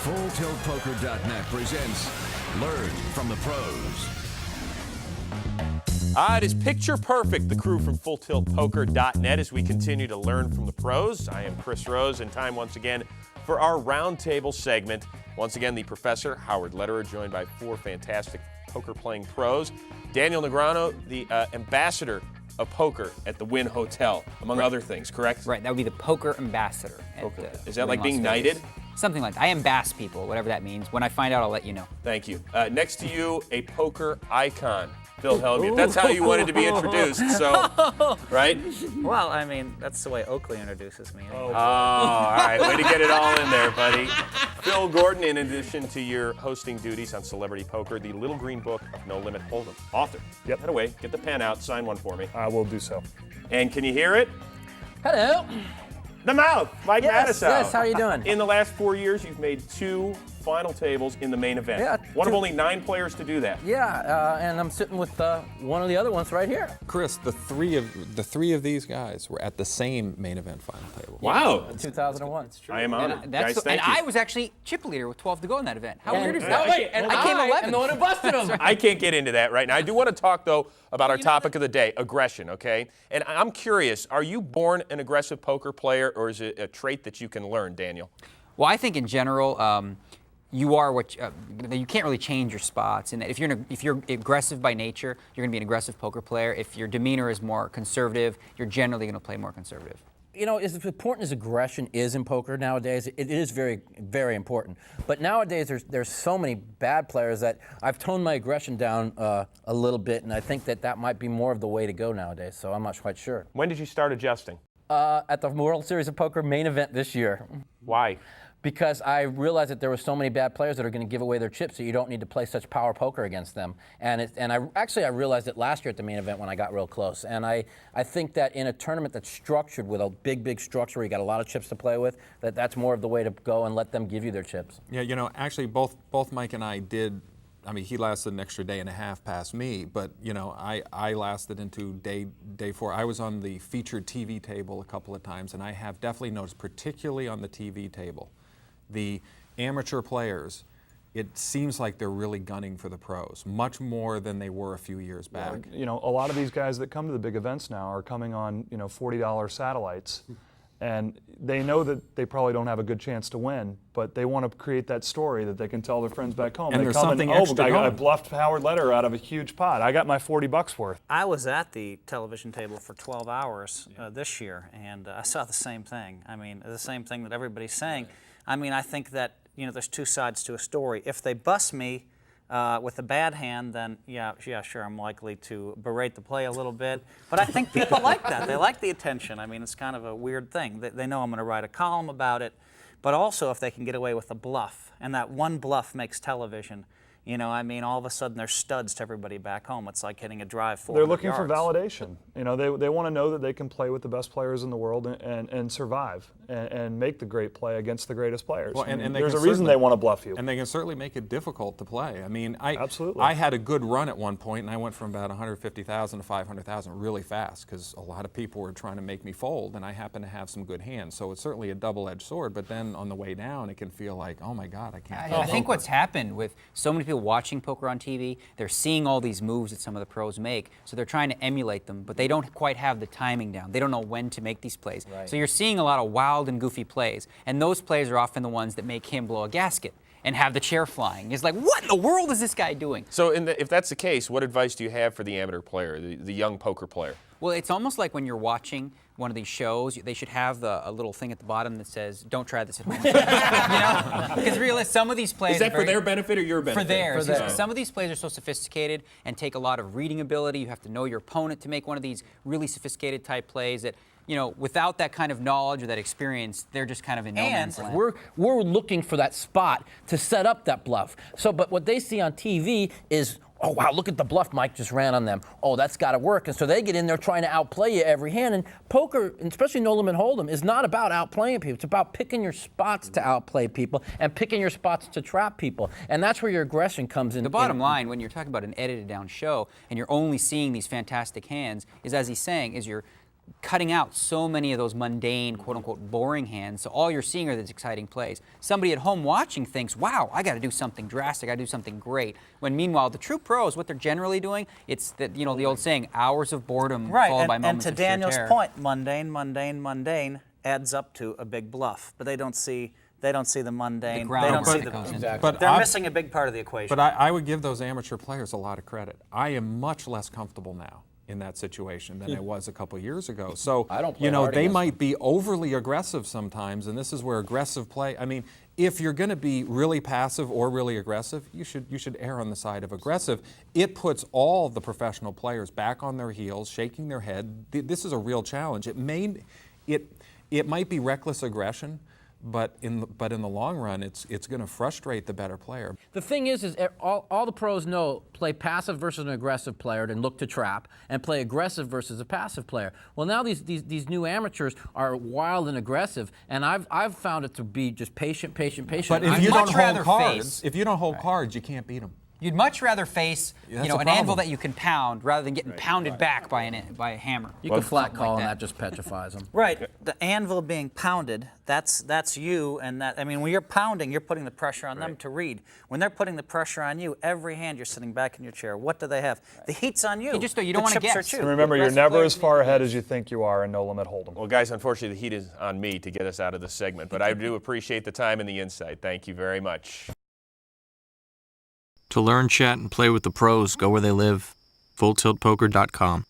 FullTiltPoker.net presents Learn from the Pros. It is picture perfect, the crew from FullTiltPoker.net, as we continue to learn from the pros. I am Chris Rose, and time once again for our Roundtable segment. Once again, the professor, Howard Lederer, joined by four fantastic poker-playing pros. Daniel Negreanu, the ambassador of poker at the Wynn Hotel, among other things, correct? Right, that would be the poker ambassador. Is that like being knighted? Something like that. I ambass people, whatever that means. When I find out, I'll let you know. Thank you. Next to you, a poker icon, Phil Hellmuth. That's how you wanted to be introduced, so, right? Well, I mean, that's the way Oakley introduces me. Oh, all right. Way to get it all in there, buddy. Phil Gordon, in addition to your hosting duties on Celebrity Poker, the Little Green Book of No Limit Hold'em. Author. Yep. Head away. Get the pen out. Sign one for me. I will do so. And can you hear it? Hello. The mouth, Mike Matusow. Yes, how are you doing? In the last 4 years, you've made 2 final tables in the main event. Yeah, one of two. only 9 players to do that. Yeah, and I'm sitting with one of the other ones right here. Chris, the three of these guys were at the same main event final table. Wow. 2001. I am honored. Guys, And thank you. I was actually chip leader with 12 to go in that event. How weird is Oh, that? wait, and I came 11th. am the one who busted him. I can't get into that right now. I do want to talk, though, about our topic of the day, aggression, okay? And I'm curious, are you born an aggressive poker player, or is it a trait that you can learn, Daniel? Well, I think in general, you are what you can't really change your spots. And if you're aggressive by nature, you're going to be an aggressive poker player. If your demeanor is more conservative, you're generally going to play more conservative. You know, as important as aggression is in poker nowadays, it is very, very important. But nowadays, there's so many bad players that I've toned my aggression down a little bit, and I think that might be more of the way to go nowadays. So I'm not quite sure. When did you start adjusting? At the World Series of Poker main event this year. Why? Because I realized that there were so many bad players that are going to give away their chips, so you don't need to play such power poker against them. And I realized it last year at the main event when I got real close. And I think that in a tournament that's structured with a big structure where you got a lot of chips to play with, that's more of the way to go and let them give you their chips. Yeah, you know, actually both Mike and I did. I mean, he lasted an extra day and a half past me, but you know, I lasted into day 4. I was on the featured TV table a couple of times, and I have definitely noticed, particularly on the TV table, the amateur players, it seems like they're really gunning for the pros, much more than they were a few years back. You know, a lot of these guys that come to the big events now are coming on, you know, $40 satellites, and they know that they probably don't have a good chance to win, but they want to create that story that they can tell their friends back home. And they there's come something and, extra I going. bluffed Howard Lederer out of a huge pot. I got my $40 worth. I was at the television table for 12 hours this year, and I saw the same thing. I mean, the same thing that everybody's saying. I mean, I think that, you know, there's 2 sides to a story. If they bust me with a bad hand, then yeah, sure, I'm likely to berate the play a little bit. But I think people like that. They like the attention. I mean, it's kind of a weird thing. They know I'm going to write a column about it. But also, if they can get away with a bluff, and that one bluff makes television, you know, I mean, all of a sudden they're studs to everybody back home. It's like hitting a drive 400 They're looking for yards. validation. You know, they want to know that they can play with the best players in the world and survive and make the great play against the greatest players. Well, I mean, and they there's a can reason certainly- they want to bluff you. And they can certainly make it difficult to play. I mean, Absolutely. I had a good run at one point, and I went from about 150,000 to 500,000 really fast because a lot of people were trying to make me fold, and I happened to have some good hands. So it's certainly a double-edged sword. But then on the way down, it can feel like, oh my God, I can't. play I think poker. what's happened with so many people watching poker on TV, they're seeing all these moves that some of the pros make, so they're trying to emulate them, but they don't quite have the timing down. They don't know when to make these plays. Right. So you're seeing a lot of wild and goofy plays, and those plays are often the ones that make him blow a gasket and have the chair flying. It's like, what in the world is this guy doing? So if that's the case, what advice do you have for the amateur player, the young poker player? Well, it's almost like when you're watching one of these shows, they should have a little thing at the bottom that says, don't try this at home. You know? Because really, some of these plays Is that for their benefit or your benefit? For theirs. For theirs. Some of these plays are so sophisticated and take a lot of reading ability. You have to know your opponent to make one of these really sophisticated type plays that, you know, without that kind of knowledge or that experience, they're just kind of in no man's land. We're looking for that spot to set up that bluff. So, but what they see on TV is, oh wow, look at the bluff Mike just ran on them. Oh, that's got to work. And so they get in there trying to outplay you every hand. And poker, and especially No Limit Hold'em, is not about outplaying people. It's about picking your spots to outplay people and picking your spots to trap people. And that's where your aggression comes in. The bottom line, when you're talking about an edited down show and you're only seeing these fantastic hands, is, as he's saying, is you're cutting out so many of those mundane, quote-unquote, boring hands. So all you're seeing are these exciting plays. Somebody at home watching thinks, wow, I got to do something drastic, I got to do something great. When meanwhile, the true pros, what they're generally doing, it's that, the old saying, hours of boredom followed by moments and to of sheer Daniel's terror. point, mundane adds up to a big bluff, but they don't see the mundane. ground They don't see that goes the. into it. But They're missing a big part of the equation. But I would give those amateur players a lot of credit. I am much less comfortable now in that situation than I was a couple years ago. So, I don't play hard they against might be overly aggressive sometimes, and this is where aggressive play, I mean, if you're going to be really passive or really aggressive, you should err on the side of aggressive. It puts all the professional players back on their heels, shaking their head. This is a real challenge. It might be reckless aggression, but in the long run, it's going to frustrate the better player. The thing is all the pros know play passive versus an aggressive player and look to trap, and play aggressive versus a passive player. Well, now these new amateurs are wild and aggressive, and I've found it to be just patient. But if you don't hold cards, you can't beat them. You'd much rather face, That's an a anvil problem. that you can pound rather than getting pounded back by a hammer. You can flat Something call, like and that. that just petrifies them. Right, the anvil being pounded, that's you, and when you're pounding, you're putting the pressure on them to read. When they're putting the pressure on you, every hand you're sitting back in your chair, what do they have? The heat's on you. You don't The want to chips are guess. you. And remember, you're Aggressive never players as far need to ahead as you think you are in No Limit Hold'em. Well, guys, unfortunately, the heat is on me to get us out of this segment, but I do appreciate the time and the insight. Thank you very much. To learn, chat, and play with the pros, go where they live. FullTiltPoker.com.